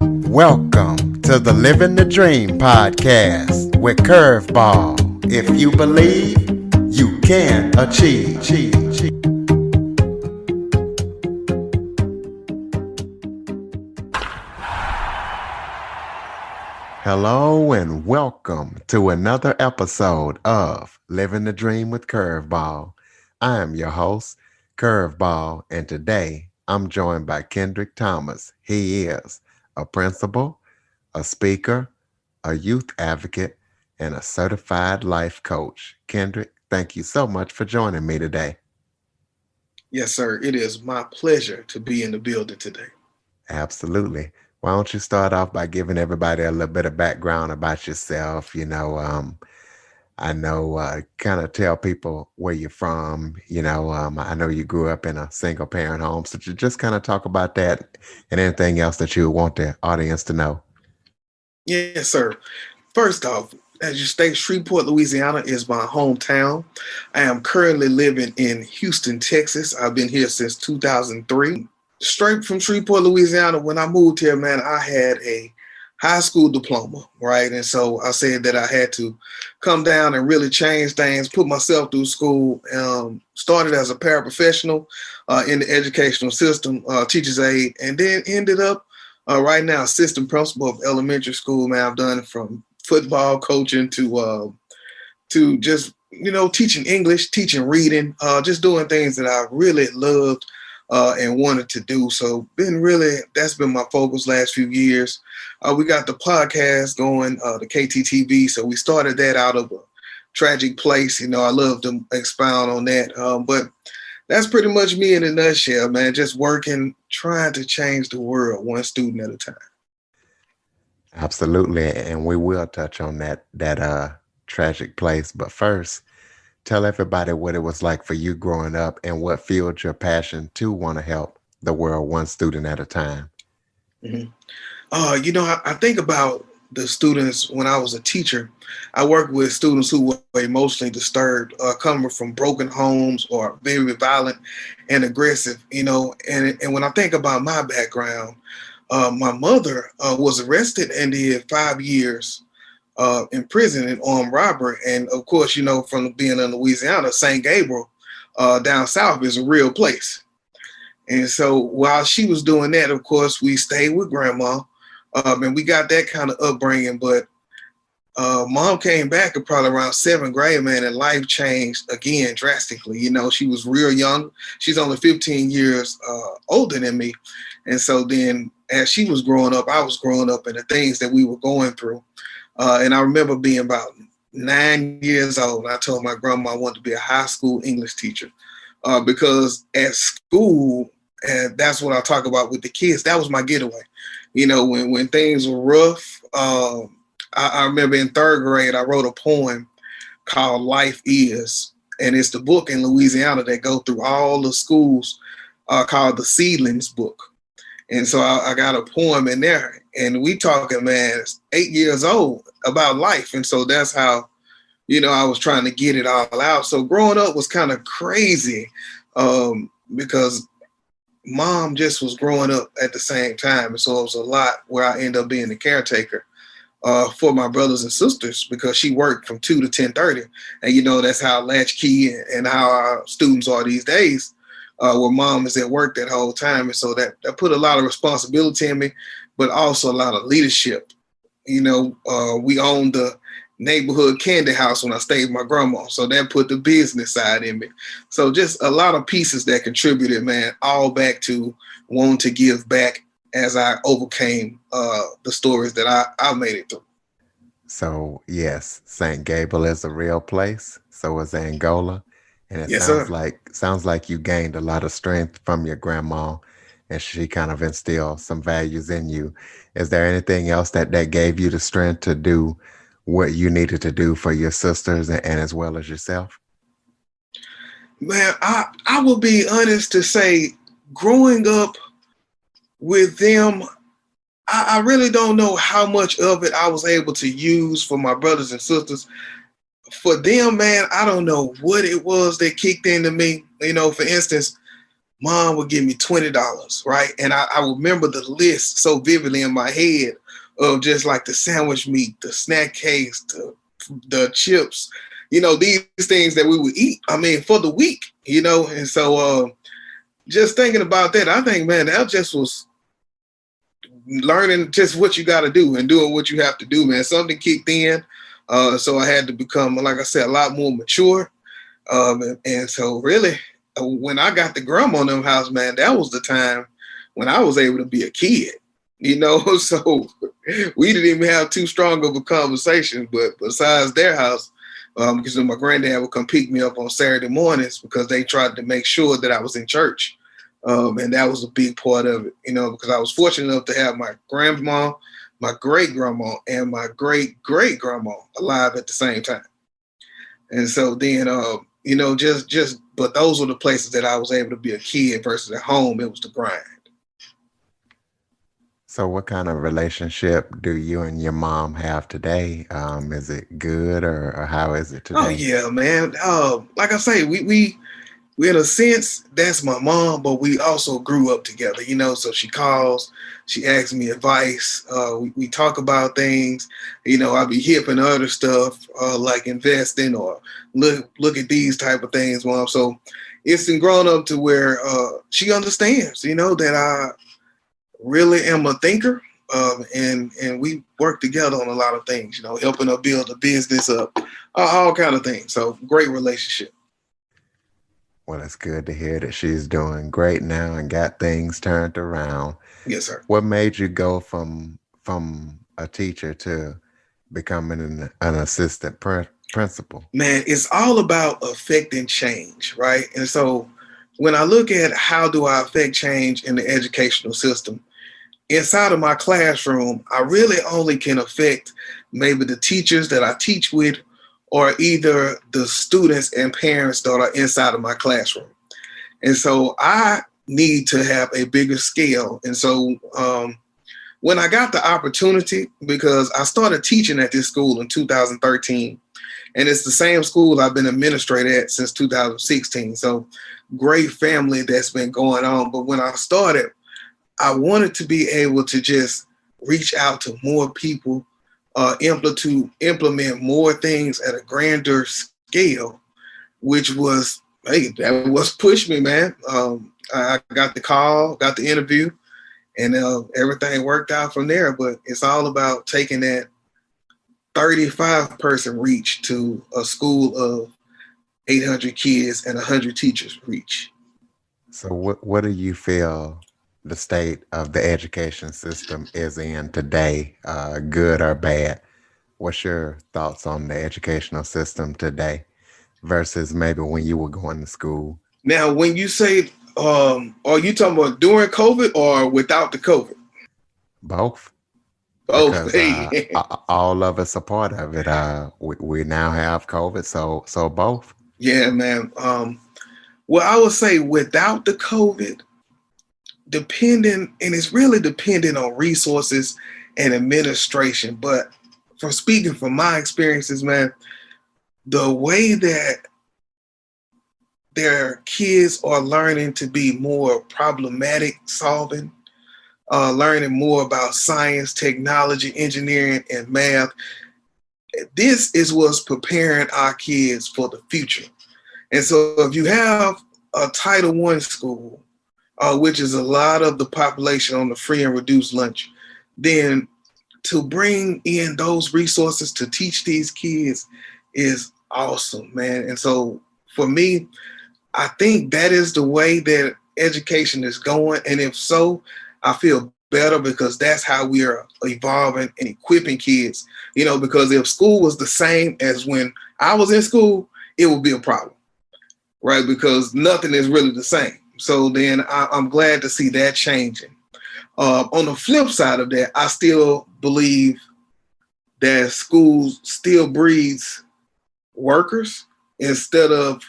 Welcome to the Living the Dream podcast with Curveball. If you believe, you can achieve. Hello and welcome to another episode of Living the Dream with Curveball. I am your host, Curveball, and today I'm joined by Kendrick Thomas. He is a principal, a speaker, a youth advocate, and a certified life coach. Kendrick, thank you so much for joining me today. Yes, sir. It is my pleasure to be in the building today. Absolutely. Why don't you start off by giving everybody a little bit of background about yourself? I know, kind of tell people where you're from. I know you grew up in a single parent home. So just kind of talk about that and anything else that you want the audience to know. Yes, sir. First off, as you state, Shreveport, Louisiana is my hometown. I am currently living in Houston, Texas. I've been here since 2003. Straight from Shreveport, Louisiana, when I moved here, man, I had a high school diploma, right? And so I said that I had to come down and really change things, put myself through school. Started as a paraprofessional in the educational system, teacher's aide, and then ended up right now assistant principal of elementary school. Man, I've done from football coaching to just teaching English, teaching reading, just doing things that I really loved and wanted to do. So that's been my focus last few years. We got the podcast going, the KTTV. So we started that out of a tragic place. I love to expound on that. But that's pretty much me in a nutshell, man. Just working, trying to change the world one student at a time. Absolutely. And we will touch on that tragic place. But first, tell everybody what it was like for you growing up and what fueled your passion to want to help the world one student at a time. Mm-hmm. I think about the students when I was a teacher. I worked with students who were emotionally disturbed, coming from broken homes or very violent and aggressive, and when I think about my background, my mother was arrested and did 5 years in prison in armed robbery. And of course, from being in Louisiana, St. Gabriel down south is a real place. And so while she was doing that, of course, we stayed with grandma, and we got that kind of upbringing. But mom came back at probably around 7th grade, man, and life changed again drastically. She was real young. She's only 15 years older than me. And so then as she was growing up, I was growing up, and the things that we were going through. And I remember being about 9 years old. I told my grandma I wanted to be a high school English teacher because at school, and that's what I talk about with the kids, that was my getaway. When things were rough, I remember in 3rd grade, I wrote a poem called Life Is. And it's the book in Louisiana that go through all the schools called the Seedlings book. And so I got a poem in there, and we talking, man, 8 years old about life. And so that's how, I was trying to get it all out. So growing up was kind of crazy because mom just was growing up at the same time. And so it was a lot where I ended up being the caretaker for my brothers and sisters because she worked from 2 to 10:30. And, that's how latchkey and how our students are these days. Where mom is at work that whole time. And so that put a lot of responsibility in me, but also a lot of leadership. We owned the neighborhood candy house when I stayed with my grandma. So that put the business side in me. So just a lot of pieces that contributed, man, all back to wanting to give back as I overcame the stories that I made it through. So, yes, St. Gabriel is a real place. So is Angola. And it Yes, sir. sounds like you gained a lot of strength from your grandma and she kind of instilled some values in you. Is there anything else that gave you the strength to do what you needed to do for your sisters and as well as yourself? Man, I will be honest to say, growing up with them, I really don't know how much of it I was able to use for my brothers and sisters. For them, man, I don't know what it was that kicked into me. For instance, Mom would give me $20, right? And I remember the list so vividly in my head of just like the sandwich meat, the snack case, the chips, these things that we would eat. I mean, for the week. And so just thinking about that, I think, man, that just was learning just what you got to do and doing what you have to do, man. Something kicked in. So I had to become, like I said, a lot more mature. And so really, when I got the grandma in them house, man, that was the time when I was able to be a kid. So we didn't even have too strong of a conversation. But besides their house, because my granddad would come pick me up on Saturday mornings because they tried to make sure that I was in church. And that was a big part of it, because I was fortunate enough to have my grandma, my great grandma, and my great great grandma alive at the same time. And so then, but those were the places that I was able to be a kid versus at home. It was the grind. So, what kind of relationship do you and your mom have today? Is it good or how is it Oh today? yeah, man. Like I say, we in a sense that's my mom, but we also grew up together. So she calls, she asks me advice. We talk about things. I be hip and other stuff like investing or look at these type of things, mom. So it's been grown up to where she understands, that I really am a thinker. And we work together on a lot of things, helping her build a business up, all kind of things. So great relationship. Well, it's good to hear that she's doing great now and got things turned around. Yes, sir. What made you go from a teacher to becoming an assistant principal? Man, it's all about affecting change, right? And so when I look at how do I affect change in the educational system, inside of my classroom, I really only can affect maybe the teachers that I teach with or either the students and parents that are inside of my classroom. And so I need to have a bigger scale. And so when I got the opportunity, because I started teaching at this school in 2013, and it's the same school I've been administrator at since 2016. So great family that's been going on. But when I started, I wanted to be able to just reach out to more people, to implement more things at a grander scale, which was, hey, that was push me, man. I got the call, got the interview, and everything worked out from there. But it's all about taking that 35-person reach to a school of 800 kids and 100 teachers reach. So, what do you feel the state of the education system is in today, good or bad? What's your thoughts on the educational system today versus maybe when you were going to school? Now, when you say, are you talking about during COVID or without the COVID? Both, Both. because Hey. all of us are part of it. We now have COVID, so both. Yeah, man. Well, I would say without the COVID, depending, and it's really dependent on resources and administration. But from speaking from my experiences, man, the way that their kids are learning to be more problematic solving, learning more about science, technology, engineering, and math. This is what's preparing our kids for the future. And so if you have a Title I school, which is a lot of the population on the free and reduced lunch, then to bring in those resources to teach these kids is awesome, man. And so for me, I think that is the way that education is going. And if so, I feel better because that's how we are evolving and equipping kids. Because if school was the same as when I was in school, it would be a problem, right? Because nothing is really the same. So then I'm glad to see that changing. On the flip side of that, I still believe that schools still breeds workers instead of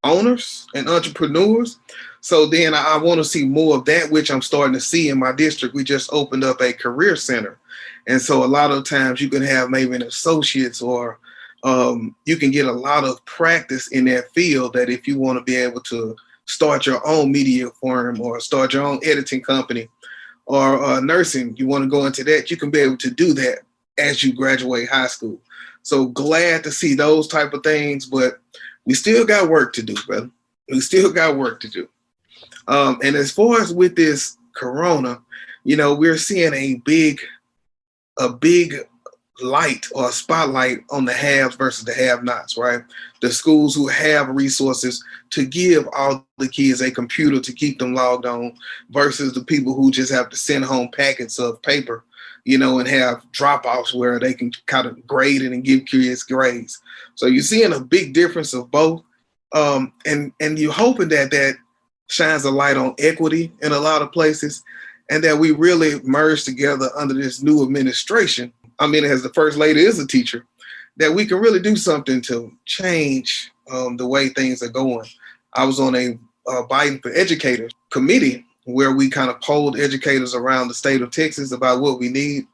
owners and entrepreneurs. So then I want to see more of that, which I'm starting to see in my district. We just opened up a career center. And so a lot of times you can have maybe an associate's or you can get a lot of practice in that field that if you want to be able to start your own media firm or start your own editing company or nursing, you want to go into that, you can be able to do that as you graduate high school. So glad to see those type of things, but we still got work to do, brother. We still got work to do. And as far as with this corona, we're seeing a big light or a spotlight on the haves versus the have-nots, right? The schools who have resources to give all the kids a computer to keep them logged on versus the people who just have to send home packets of paper, and have drop-offs where they can kind of grade it and give kids grades. So you're seeing a big difference of both. And you're hoping that shines a light on equity in a lot of places and that we really merge together under this new administration. I mean, as the first lady is a teacher, that we can really do something to change the way things are going. I was on a Biden for Educators committee where we kind of polled educators around the state of Texas about what we need.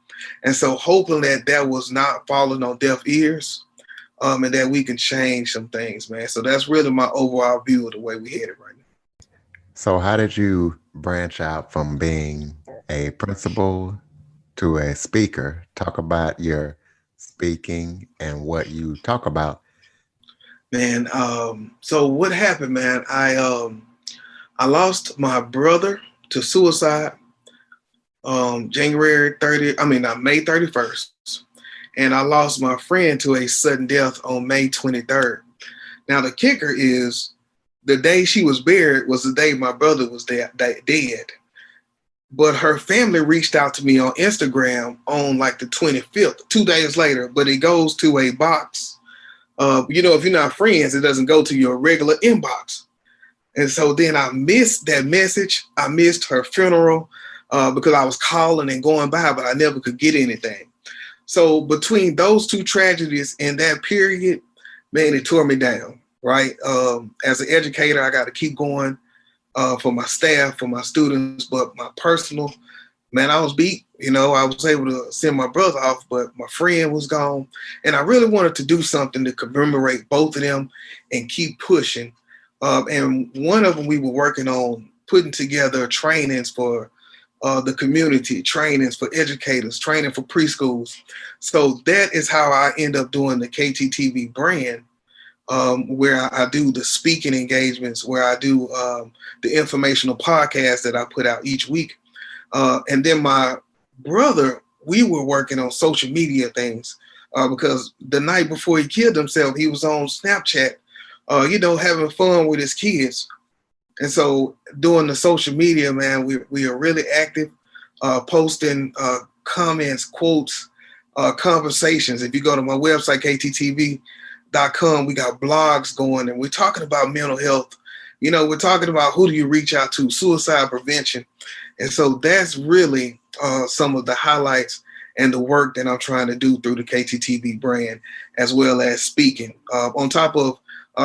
And so hoping that was not falling on deaf ears and that we can change some things, man. So that's really my overall view of the way we headed right now. So, how did you branch out from being a principal to a speaker? Talk about your speaking and what you talk about. Man, so what happened, man? I lost my brother to suicide May 31st. And I lost my friend to a sudden death on May 23rd. Now, the kicker is the day she was buried was the day my brother was dead. But her family reached out to me on Instagram on like the 25th, 2 days later, but it goes to a box. If you're not friends, it doesn't go to your regular inbox. And so then I missed that message. I missed her funeral because I was calling and going by, but I never could get anything. So between those two tragedies in that period, man, it tore me down, right? As an educator, I got to keep going for my staff, for my students, but my personal, man, I was beat. I was able to send my brother off, but my friend was gone. And I really wanted to do something to commemorate both of them and keep pushing. And one of them, we were working on putting together trainings for the community, trainings for educators, training for preschools. So that is how I end up doing the KTTV brand, where I do the speaking engagements, where I do the informational podcast that I put out each week. And then my brother, we were working on social media things because the night before he killed himself, he was on Snapchat, having fun with his kids. And so doing the social media, man, we are really active, posting comments, quotes, conversations. If you go to my website, kttv.com, we got blogs going and we're talking about mental health. We're talking about who do you reach out to, suicide prevention. And so that's really some of the highlights and the work that I'm trying to do through the KTTV brand, as well as speaking. On top of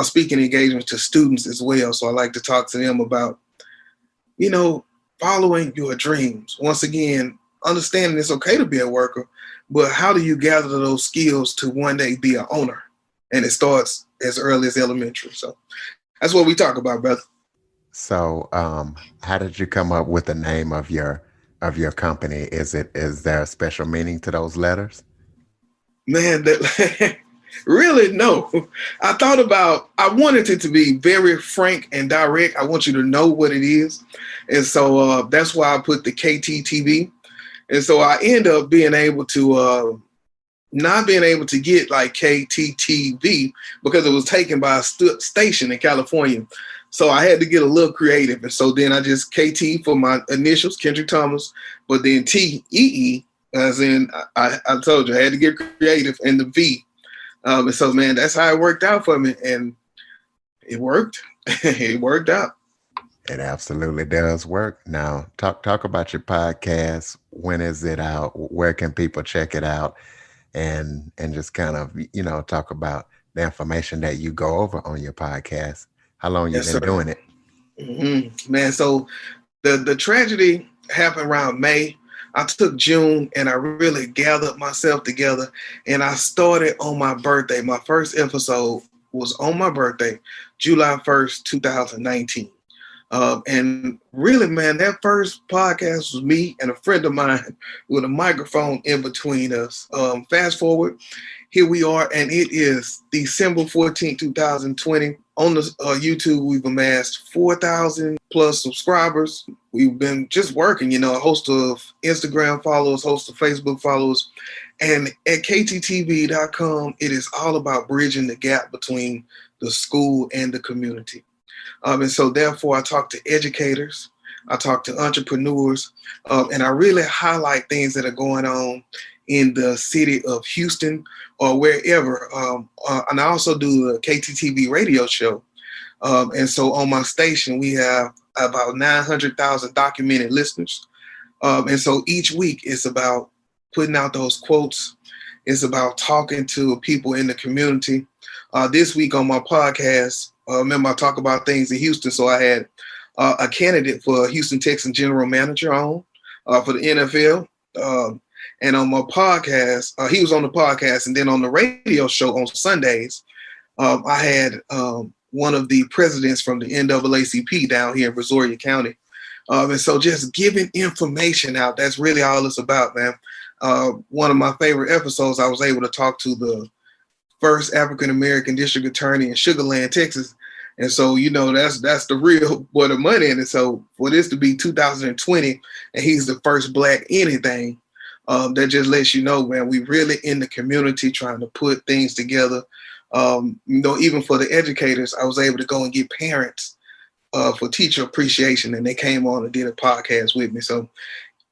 speaking engagements to students as well. So I like to talk to them about, following your dreams. Once again, understanding it's okay to be a worker, but how do you gather those skills to one day be an owner? And it starts as early as elementary. So that's what we talk about, brother. So, how did you come up with the name of your company? Is there a special meaning to those letters? Man, that really no. I wanted it to be very frank and direct. I want you to know what it is. And so that's why I put the KTTV. And so I end up being able to not being able to get like KTTV because it was taken by a station in California. So I had to get a little creative. And so then I just KT for my initials, Kendrick Thomas, but then TEE, as in I told you I had to get creative, and the V. And so, man, that's how it worked out for me. And it worked. It worked out. It absolutely does work. Now, talk about your podcast. When is it out? Where can people check it out? And just kind of, talk about the information that you go over on your podcast. How long you been doing it? Mm-hmm. Man, so the tragedy happened around May. I took June and I really gathered myself together and I started on my birthday. My first episode was on my birthday, July 1st, 2019. And really, man, that first podcast was me and a friend of mine with a microphone in between us. Fast forward, here we are, and it is December 14th, 2020. On the YouTube, we've amassed 4,000 plus subscribers. We've been just working, a host of Instagram followers, host of Facebook followers. And at kttv.com, it is all about bridging the gap between the school and the community. And so, therefore, I talk to educators, I talk to entrepreneurs, and I really highlight things that are going on in the city of Houston or wherever. And I also do a KTTV radio show. And so, on my station, we have about 900,000 documented listeners. And so, each week, it's about putting out those quotes. It's about talking to people in the community. This week on my podcast, remember I talk about things in Houston, so I had a candidate for Houston Texans general manager on for the NFL. And on my podcast, he was on the podcast, and then on the radio show on Sundays, I had one of the presidents from the NAACP down here in Brazoria County. And so just giving information out, that's really all it's about, man. One of my favorite episodes, I was able to talk to the first African-American district attorney in Sugar Land, Texas. And so, that's the real where the money in it. So for this to be 2020 and he's the first black anything, that just lets you know, man, we really in the community trying to put things together. Even for the educators, I was able to go and get parents for teacher appreciation, and they came on and did a podcast with me. So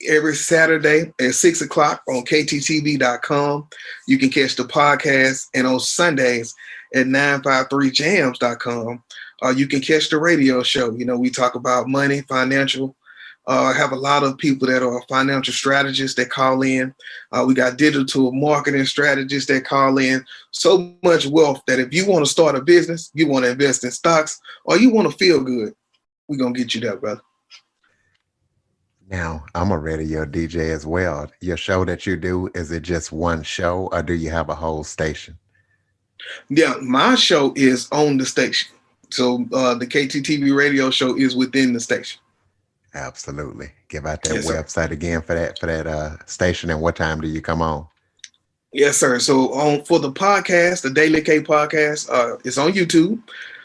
every Saturday at 6 o'clock on kttv.com, you can catch the podcast. And on Sundays at 953jams.com, you can catch the radio show. We talk about money, financial. I have a lot of people that are financial strategists that call in. We got digital marketing strategists that call in. So much wealth that if you want to start a business, you want to invest in stocks, or you want to feel good, we're going to get you there, brother. Now, I'm a radio DJ as well. Your show that you do, is it just one show or do you have a whole station? Yeah, my show is on the station. So the KTTV radio show is within the station. Absolutely. Give out that Yes, sir. website again for that station, and what time do you come on? Yes, sir. So for the podcast, the Daily K podcast, it's on YouTube.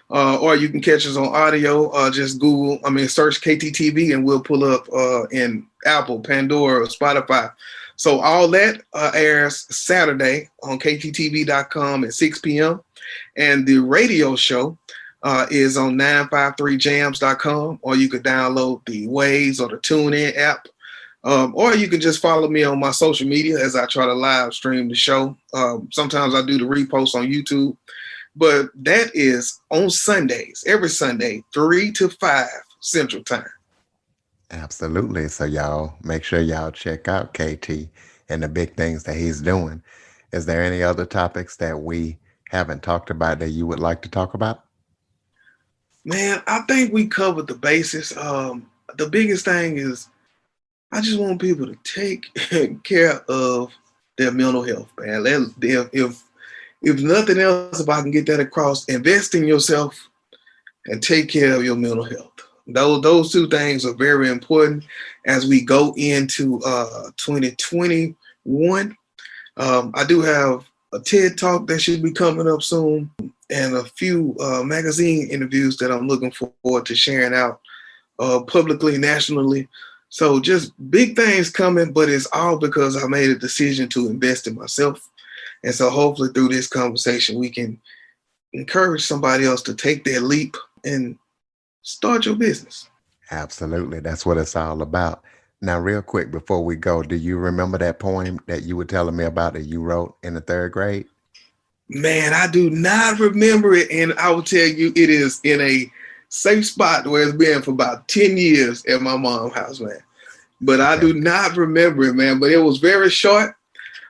Or you can catch us on audio. Just search KTTV and we'll pull up in Apple, Pandora, or Spotify. So all that airs Saturday on kttv.com at 6 p.m. And the radio show is on 953jams.com, or you could download the Waze or the TuneIn app. Or you can just follow me on my social media as I try to live stream the show. Sometimes I do the repost on YouTube. But that is on Sundays, every Sunday, 3 to 5 Central Time. Absolutely. So y'all make sure y'all check out KT and the big things that he's doing. Is there any other topics that we haven't talked about that you would like to talk about? Man, I think we covered the basis. The biggest thing is I just want people to take care of their mental health, man. If nothing else, if I can get that across, invest in yourself and take care of your mental health. Those two things are very important as we go into 2021. I do have a TED Talk that should be coming up soon, and a few magazine interviews that I'm looking forward to sharing out publicly, nationally. So just big things coming, but it's all because I made a decision to invest in myself. And so hopefully through this conversation, we can encourage somebody else to take their leap and start your business. Absolutely. That's what it's all about. Now, real quick before we go, do you remember that poem that you were telling me about that you wrote in the third grade? Man, I do not remember it. And I will tell you, it is in a safe spot where it's been for about 10 years at my mom's house, man. But I do not remember it, man. But it was very short.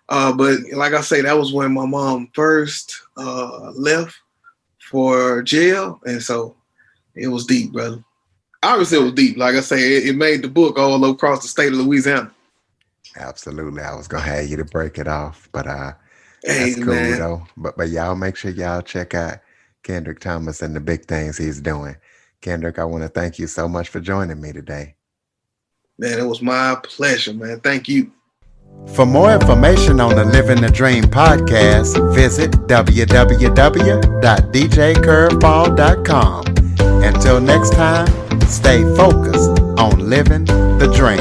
But like I say, that was when my mom first left for jail. And so it was deep, brother. Obviously, it was deep. Like I say, it made the book all across the state of Louisiana. Absolutely. I was going to have you to break it off, but Hey, that's cool, man. though. But y'all make sure y'all check out Kendrick Thomas and the big things he's doing. Kendrick, I want to thank you so much for joining me today. Man, it was my pleasure, man. Thank you. For more information on the Living the Dream podcast, visit www.djcurveball.com. Until next time, stay focused on living the dream.